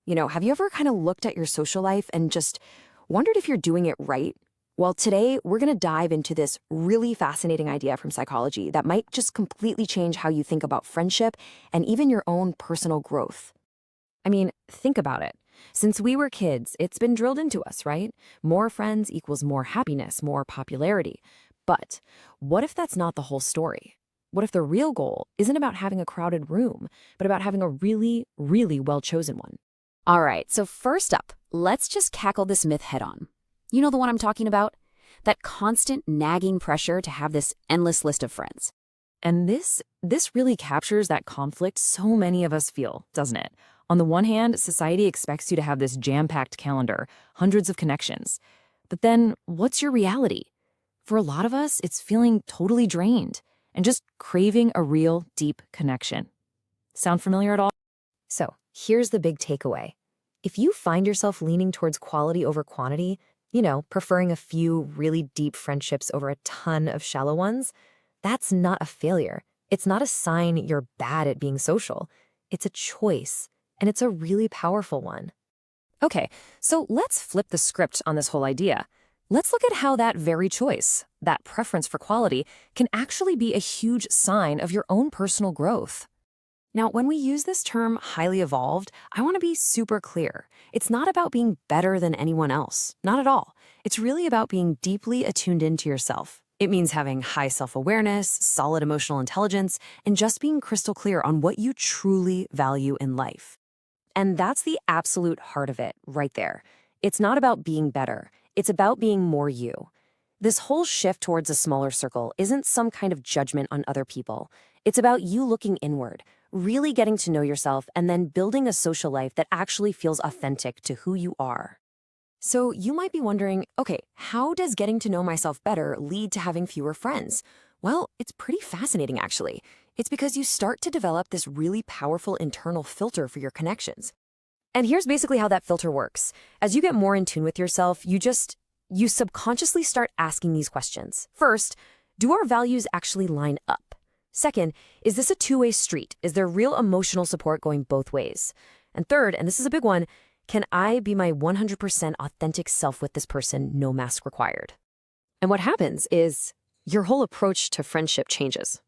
Have you ever kind of looked at your social life and just wondered if you're doing it right? Well, today we're going to dive into this really fascinating idea from psychology that might just completely change how you think about friendship and even your own personal growth. I mean, think about it. Since we were kids, it's been drilled into us, right? More friends equals more happiness, more popularity. But what if that's not the whole story? What if the real goal isn't about having a crowded room, but about having a really, really well-chosen one? All right, so first up, let's just cackle this myth head on. You know the one I'm talking about? That constant nagging pressure to have this endless list of friends. And this really captures that conflict so many of us feel, doesn't it? On the one hand, society expects you to have this jam-packed calendar, hundreds of connections. But then, what's your reality? For a lot of us, it's feeling totally drained and just craving a real, deep connection. Sound familiar at all? So, here's the big takeaway. If you find yourself leaning towards quality over quantity, preferring a few really deep friendships over a ton of shallow ones, that's not a failure. It's not a sign you're bad at being social. It's a choice, and it's a really powerful one. Okay, so let's flip the script on this whole idea. Let's look at how that very choice, that preference for quality, can actually be a huge sign of your own personal growth. Now, when we use this term highly evolved, I want to be super clear. It's not about being better than anyone else. Not at all. It's really about being deeply attuned into yourself. It means having high self-awareness, solid emotional intelligence, and just being crystal clear on what you truly value in life. And that's the absolute heart of it, right there. It's not about being better. It's about being more you. This whole shift towards a smaller circle isn't some kind of judgment on other people. It's about you looking inward, really getting to know yourself, and then building a social life that actually feels authentic to who you are. So you might be wondering, okay, how does getting to know myself better lead to having fewer friends? Well, it's pretty fascinating, actually. It's because you start to develop this really powerful internal filter for your connections. And here's basically how that filter works. As you get more in tune with yourself, you subconsciously start asking these questions. First, do our values actually line up? Second, is this a two-way street? Is there real emotional support going both ways? And third, and this is a big one, can I be my 100% authentic self with this person, no mask required? And what happens is your whole approach to friendship changes.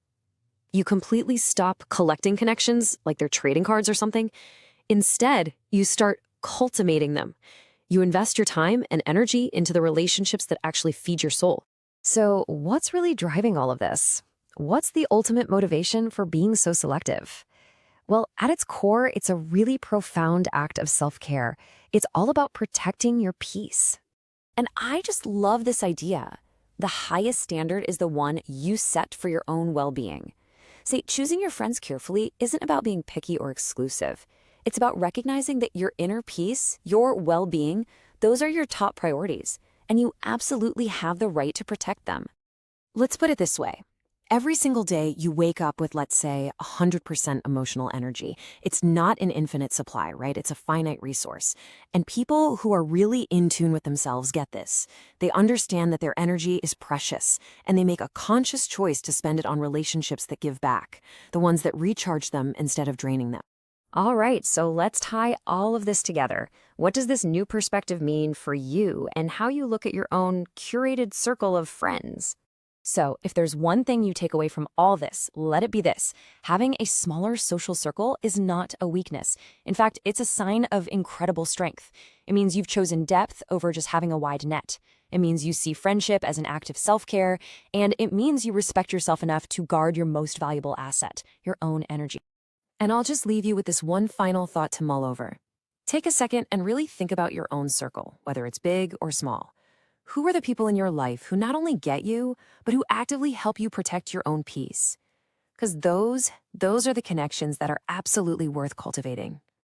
You completely stop collecting connections like they're trading cards or something. Instead, you start cultivating them. You invest your time and energy into the relationships that actually feed your soul. So what's really driving all of this? What's the ultimate motivation for being so selective? Well, at its core, it's a really profound act of self-care. It's all about protecting your peace. And I just love this idea. The highest standard is the one you set for your own well-being. Say, choosing your friends carefully isn't about being picky or exclusive. It's about recognizing that your inner peace, your well-being, those are your top priorities, and you absolutely have the right to protect them. Let's put it this way. Every single day, you wake up with, let's say, 100% emotional energy. It's not an infinite supply, right? It's a finite resource. And people who are really in tune with themselves get this. They understand that their energy is precious, and they make a conscious choice to spend it on relationships that give back, the ones that recharge them instead of draining them. All right, so let's tie all of this together. What does this new perspective mean for you and how you look at your own curated circle of friends? So, if there's one thing you take away from all this, let it be this. Having a smaller social circle is not a weakness. In fact, it's a sign of incredible strength. It means you've chosen depth over just having a wide net. It means you see friendship as an act of self-care, and it means you respect yourself enough to guard your most valuable asset, your own energy. And I'll just leave you with this one final thought to mull over. Take a second and really think about your own circle, whether it's big or small. Who are the people in your life who not only get you, but who actively help you protect your own peace? Because those are the connections that are absolutely worth cultivating.